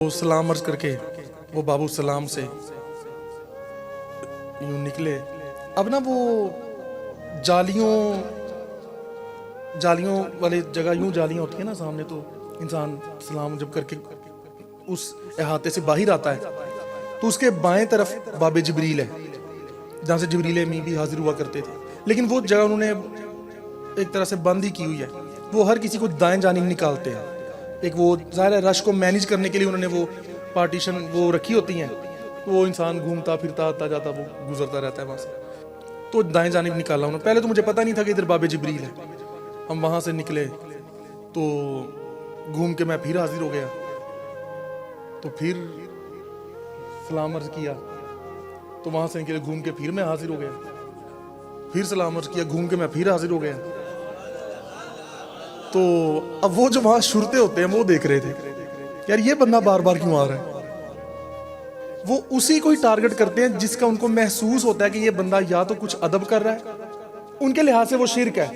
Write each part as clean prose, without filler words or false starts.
वो सलाम अर्ज करके वो बाबू सलाम से यूं निकले। अब ना वो जालियों वाली जगह यूं जालियां होती है ना सामने, तो इंसान सलाम जब करके उस अहाते से बाहर आता है तो उसके बाएं तरफ बाबे जिब्रील है, जहाँ से जिब्रील अमीन भी हाजिर हुआ करते थे। लेकिन वो जगह उन्होंने एक तरह से बंद ही की हुई है, वो हर किसी को दाएं जानिब निकालते हैं। एक वो ज़ाहिर है रश को मैनेज करने के लिए उन्होंने वो पार्टीशन वो रखी होती हैं, तो वो इंसान घूमता फिरता आता जाता वो गुजरता रहता है वहाँ से। तो दाएं जानिब निकाला उन्होंने। पहले तो मुझे पता नहीं था कि इधर बाबे जिब्रील है। हम वहाँ से निकले तो घूम के मैं फिर हाजिर हो गया, तो फिर सलाम अर्ज किया, तो वहाँ से निकले घूम के फिर मैं हाजिर हो गया, फिर सलाम अर्ज किया, घूम के मैं फिर हाजिर हो गया। तो अब वो जो वहाँ शुरते होते हैं वो देख रहे थे, यार ये बंदा बार बार क्यों आ रहा है। वो उसी को ही टारगेट करते हैं जिसका उनको महसूस होता है कि ये बंदा या तो कुछ अदब कर रहा है, उनके लिहाज से वो शिर्क है,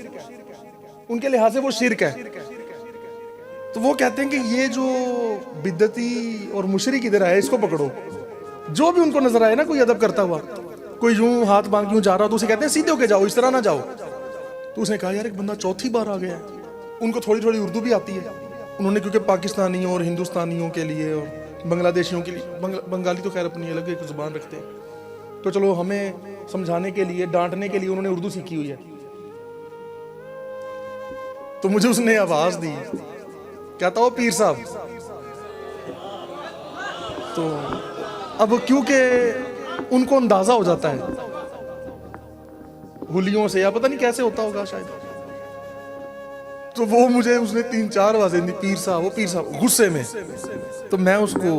उनके लिहाज से वो शिर्क है। तो वो कहते हैं कि ये जो बिद्दती और मुशरिक इधर आया इसको पकड़ो। जो भी उनको नजर आए ना कोई अदब करता हुआ, कोई यूं हाथ बांध यूं जा रहा, तो उसे कहते हैं सीधे होके जाओ, इस तरह ना जाओ। तो उसने कहा यार एक बंदा चौथी बार आ गया है। उनको थोड़ी थोड़ी उर्दू भी आती है उन्होंने, क्योंकि पाकिस्तानियों और हिंदुस्तानियों के लिए और बांग्लादेशियों के लिए, बंगाली तो खैर अपनी अलग एक जुबान रखते हैं, तो चलो हमें समझाने के लिए डांटने के लिए उन्होंने उर्दू सीखी हुई है। तो मुझे उसने आवाज दी, कहता हो पीर साहब। तो अब क्योंकि उनको अंदाजा हो जाता है हुलियों से, या पता नहीं कैसे होता होगा शायद, तो वो मुझे उसने 3-4 आवाजें दी, पीर साहब, वो पीर साहब, गुस्से में। तो मैं उसको,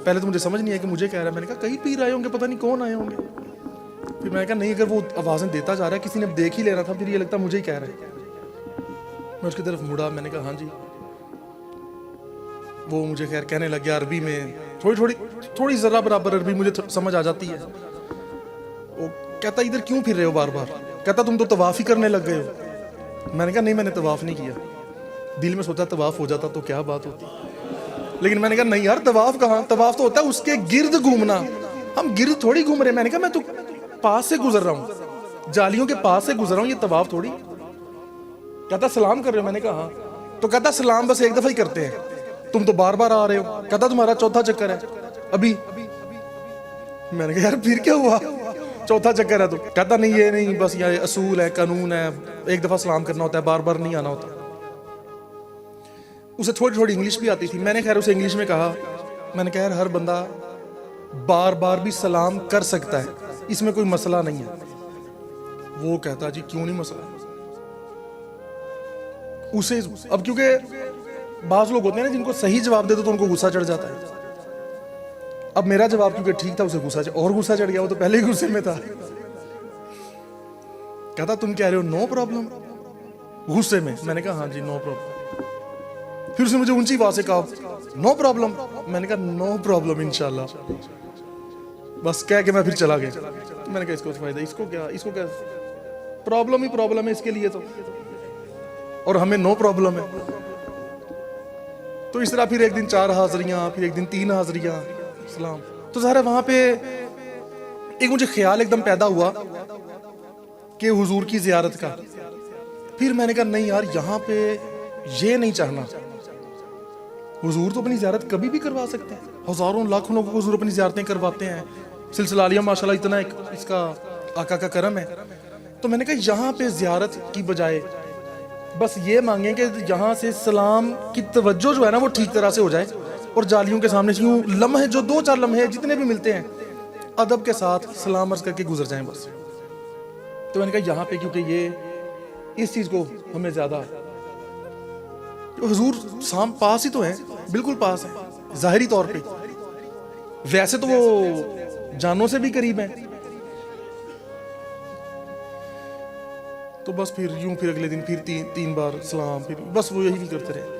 पहले तो मुझे समझ नहीं आया कि मुझे कह रहा है। मैंने कहा कई पीर आए होंगे, पता नहीं कौन आए होंगे। फिर मैंने कहा नहीं, अगर वो आवाजें देता जा रहा है किसी ने देख ही लेना था, फिर ये लगता मुझे ही कह रहा है। मैं उसकी तरफ मुड़ा, मैंने कहा हाँ जी। वो मुझे खैर कहने लग गया अरबी में, थोड़ी जरा बराबर अरबी मुझे समझ आ जाती है। वो कहता इधर क्यों फिर रहे हो बार बार, कहता तुम तो तवाफ ही करने लग गए हो। मैंने कहा नहीं, मैंने तवाफ नहीं किया। दिल में सोचा तवाफ हो जाता तो क्या बात होती, लेकिन मैंने कहा नहीं यार, तवाफ कहाँ, तवाफ तो होता है उसके गिर्द घूमना, हम गिर्द थोड़ी घूम रहे। मैंने कहा मैं तो पास से गुजर रहा हूँ, जालियों के पास से गुजर रहा हूँ, ये तवाफ थोड़ी। कहता सलाम कर रहे हो, मैंने कहा हाँ। तो कहता सलाम बस एक दफा ही करते हैं, तुम तो बार बार आ रहे हो। कहता तुम्हारा चौथा चक्कर है अभी। मैंने कहा यार फिर क्या हुआ, चौथा चक्कर है तो। कहता नहीं ये नहीं, बस ये असूल है, कानून है, एक दफा सलाम करना होता है, बार बार नहीं आना होता। उसे थोड़ी थोड़ी इंग्लिश भी आती थी। मैंने खैर उसे इंग्लिश में कहा, मैंने कहा यार हर बंदा बार बार भी सलाम कर सकता है, इसमें कोई मसला नहीं है। वो कहता जी क्यों नहीं मसला उसे। अब क्योंकि बाज लोग होते हैं ना जिनको सही जवाब दे दो तो उनको गुस्सा चढ़ जाता है। अब मेरा जवाब क्योंकि ठीक था, उसे गुस्सा चढ़ गया, वो तो पहले ही गुस्से में था। कहता तुम कह रहे हो नो प्रॉब्लम, गुस्से में। मैंने कहा हाँ जी नो प्रॉब्लम। फिर उसने मुझे ऊंची आवाज से कहा नो प्रॉब्लम। मैंने कहा नो प्रॉब्लम इंशाल्लाह, बस कह के मैं फिर चला गया। मैंने कहा इसको फायदा, इसको क्या प्रॉब्लम ही प्रॉब्लम है इसके लिए तो, और हमें नो प्रॉब्लम है। तो इस तरह फिर एक दिन 4 हाजिरियां, फिर एक दिन 3 हाजिरियां सलाम। तो ज़ाहिर है वहां पे एक मुझे ख्याल एकदम पैदा हुआ कि हुजूर की जियारत का। फिर मैंने कहा नहीं यार, यहाँ पे ये नहीं चाहना, हुजूर तो अपनी ज़ियारत कभी भी करवा सकते हैं, हज़ारों लाखों लोगों को हुजूर अपनी ज़ियारतें करवाते हैं, सिलसिला आलिया माशाल्लाह इतना एक इसका आका का करम है। तो मैंने कहा यहाँ पे ज़ियारत की बजाय बस ये मांगे कि यहाँ से सलाम की तवज्जो जो है ना वो ठीक तरह से हो जाए, और जालियों के सामने से यूँ लम्हे, जो 2-4 लम्हे जितने भी मिलते हैं, अदब के साथ सलाम अर्ज करके गुजर जाएं बस। तो मैंने कहा यहाँ पे क्योंकि ये इस चीज़ को हमें ज़्यादा, हुजूर साम पास ही तो है, बिल्कुल पास है ज़ाहिरी तौर पे, वैसे तो वो जानों से भी करीब है। तो बस फिर यूं फिर अगले दिन फिर 3 बार सलाम, फिर बस वो यही भी करते रहे।